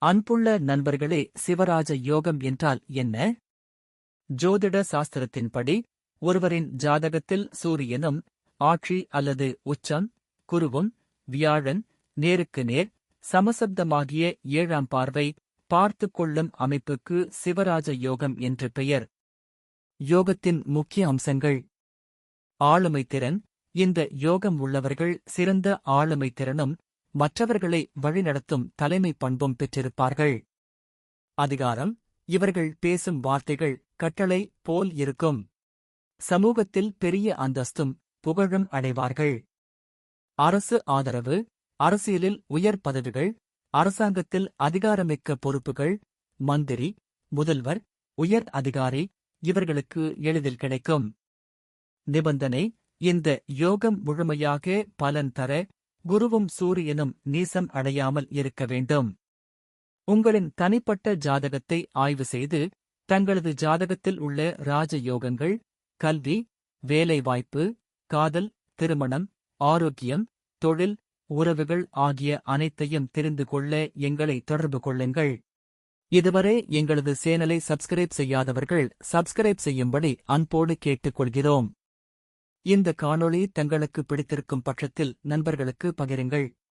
அன்புள்ள நண்பர்களே, சிவராஜ யோகம் என்றால் என்ன? ஜோதிட சாஸ்திரத்தின்படி ஒருவரின் ஜாதகத்தில் சூரியனும் ஆட்சி அல்லது உச்சம், குருவும் வியாழன் நேருக்கு நேர் சமசப்தமாகிய 7ஆம் பார்வை பார்த்துக் கொள்ளும் அமைப்புக்கு சிவராஜ யோகம் என்று பெயர். யோகத்தின் முக்கிய அம்சங்கள். ஆளுமை திறன். இந்த யோகம் உள்ளவர்கள் சிறந்த ஆளுமை திறனும் மற்றவர்களை வழிநடத்தும் தலைமை பண்பும் பெற்றிருப்பார்கள். அதிகாரம். இவர்கள் பேசும் வார்த்தைகள் கட்டளை போல் இருக்கும். சமூகத்தில் பெரிய அந்தஸ்தும் புகழும் அடைவார்கள். அரசு ஆதரவு. அரசியலில் உயர் பதவிகள், அரசாங்கத்தில் அதிகாரமிக்க பொறுப்புகள், மந்திரி, முதல்வர், உயர் அதிகாரி இவர்களுக்கு எளிதில் கிடைக்கும். நிபந்தனை. இந்த யோகம் முழுமையாக பலன் தர குருவும் சூரியனும் நீசம் அடையாமல் இருக்க வேண்டும். உங்களின் தனிப்பட்ட ஜாதகத்தை ஆய்வு செய்து தங்களது ஜாதகத்தில் உள்ள ராஜயோகங்கள், கல்வி, வேலைவாய்ப்பு, காதல், திருமணம், ஆரோக்கியம், தொழில், உறவுகள் ஆகிய அனைத்தையும் தெரிந்து கொள்ள எங்களை தொடர்பு கொள்ளுங்கள். இதுவரை எங்களது சேனலை சப்ஸ்கிரைப் செய்யாதவர்கள் சப்ஸ்கிரைப் செய்யும்படி அன்போடு கேட்டுக்கொள்கிறோம். இந்த காணொளி தங்களுக்கு பிடித்திருக்கும் பட்சத்தில் நண்பர்களுக்கு பகிருங்கள்.